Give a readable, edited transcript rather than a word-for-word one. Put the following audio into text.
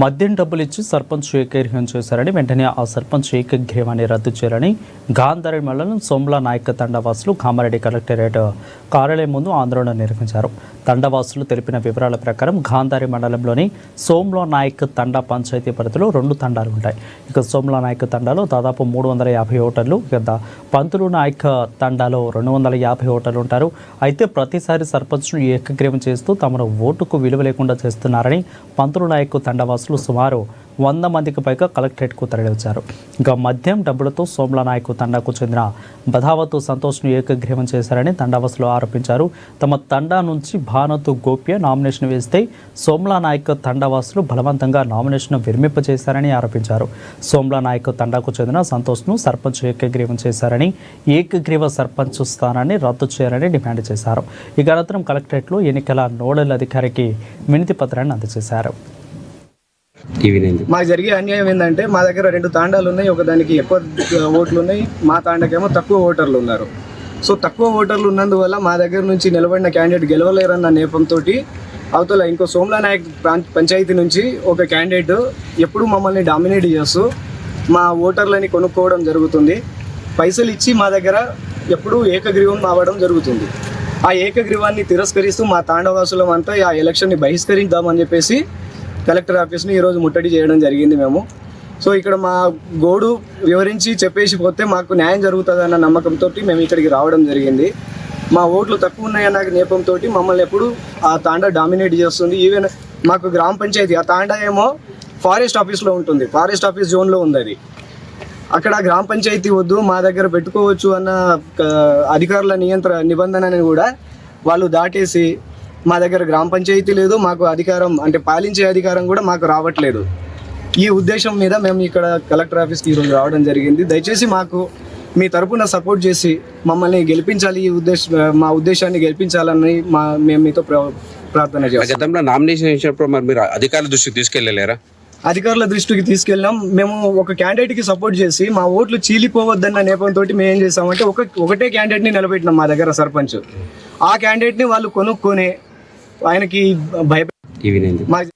మద్యం డబ్బులు ఇచ్చి సర్పంచ్ ఏకగ్రీవం చేశారని వెంటనే ఆ సర్పంచ్ ఏకగ్రీవాన్ని రద్దు చేయాలని గాంధారి మండలం సోమ్లా నాయక్ తండావాసులు కామారెడ్డి కలెక్టరేట్ కార్యాలయం ముందు ఆందోళన నిర్వహించారు. తండావాసులు తెలిపిన వివరాల ప్రకారం గాంధారి మండలంలోని సోమ్లా నాయక్ తండా పంచాయతీ పరిధిలో 2 తండాలు ఉంటాయి. ఇక సోమ్లా నాయక్ తండాలో దాదాపు 350 ఓటర్లు, ఇక పంతులు నాయక్ తండాలో 250 ఓటర్లు ఉంటారు. అయితే ప్రతిసారి సర్పంచ్ను ఏకగ్రీవం చేస్తూ తమను ఓటుకు విలువ లేకుండా చేస్తున్నారని పంతులు నాయక్ తండావాసులు సుమారు 100 మందికి పైగా కలెక్టరేట్కు తరలివచ్చారు. ఇక మద్యం డబ్బులతో సోమ్లా నాయక్ తండాకు చెందిన బధావతు సంతోష్ను ఏకగ్రీవం చేశారని తండావాసులు ఆరోపించారు. తమ తండా నుంచి భానతు గోప్య నామినేషన్ వేస్తే సోమ్లా నాయక్ తండావాసులు బలవంతంగా నామినేషన్ విరమింపజేశారని ఆరోపించారు. సోమ్లా నాయక్ తండాకు చెందిన సంతోష్ను సర్పంచ్ ఏకగ్రీవం చేశారని, ఏకగ్రీవ సర్పంచ్ స్థానాన్ని రద్దు చేయాలని డిమాండ్ చేశారు. ఇక అనంతరం కలెక్టరేట్లో ఎన్నికల నోడల్ అధికారికి వినతి పత్రాన్ని అందజేశారు. మాకు జరిగే అన్యాయం ఏంటంటే మా దగ్గర 2 తాండాలు ఉన్నాయి. ఒకదానికి ఎక్కువ ఓట్లు ఉన్నాయి, మా తాండాకేమో తక్కువ ఓటర్లు ఉన్నారు. సో తక్కువ ఓటర్లు ఉన్నందువల్ల మా దగ్గర నుంచి నిలబడిన క్యాండిడేట్ గెలవలేరన్న నేపంతో అవతల ఇంకో సోమ్లా నాయక్ పంచాయతీ నుంచి ఒక క్యాండిడేట్ ఎప్పుడు మమ్మల్ని డామినేట్ చేస్తూ మా ఓటర్లని కొనుక్కోవడం జరుగుతుంది. పైసలు ఇచ్చి మా దగ్గర ఎప్పుడు ఏకగ్రీవం అవ్వడం జరుగుతుంది. ఆ ఏకగ్రీవాన్ని తిరస్కరిస్తూ మా తాండవాసులం అంతా ఆ ఎలక్షన్ని బహిష్కరిద్దామని చెప్పేసి కలెక్టర్ ఆఫీస్ని ఈరోజు ముట్టడి చేయడం జరిగింది మేము. సో ఇక్కడ మా గోడు వివరించి చెప్పేసి పోతే మాకు న్యాయం జరుగుతుందన్న నమ్మకంతో మేము ఇక్కడికి రావడం జరిగింది. మా ఓట్లు తక్కువ ఉన్నాయన్న నేపంతో మమ్మల్ని ఎప్పుడు ఆ తాండా డామినేట్ చేస్తుంది. ఈవెన్ మాకు గ్రామ పంచాయతీ ఆ తాండా ఏమో ఫారెస్ట్ ఆఫీస్లో ఉంటుంది, ఫారెస్ట్ ఆఫీస్ జోన్లో ఉంది. అది అక్కడ గ్రామ పంచాయతీ వద్దు, మా దగ్గర పెట్టుకోవచ్చు అన్న అధికారుల నిబంధనని కూడా వాళ్ళు దాటేసి మా దగ్గర గ్రామ పంచాయతీ లేదు, మాకు అధికారం అంటే పాలించే అధికారం కూడా మాకు రావట్లేదు. ఈ ఉద్దేశం మీద మేము ఇక్కడ కలెక్టర్ ఆఫీస్కి ఈరోజు రావడం జరిగింది. దయచేసి మాకు మీ తరపున సపోర్ట్ చేసి మమ్మల్ని గెలిపించాలి, మా ఉద్దేశాన్ని గెలిపించాలని మేము మీతో ప్రార్థన చేస్తాం. గతంలో నామినేషన్ చేసినప్పుడు మరి మీరు అధికారుల దృష్టికి తీసుకెళ్ళలేరా? అధికారుల దృష్టికి తీసుకెళ్ళాం. మేము ఒక క్యాండిడేట్కి సపోర్ట్ చేసి మా ఓట్లు చీలిపోవద్దన్న నేపంతో మేము ఏం చేసామంటే ఒకటే క్యాండిడేట్ని నిలబెట్టినాం మా దగ్గర సర్పంచ్. ఆ క్యాండిడేట్ని వాళ్ళు కొనుక్కొని ఆయనకి భయపడి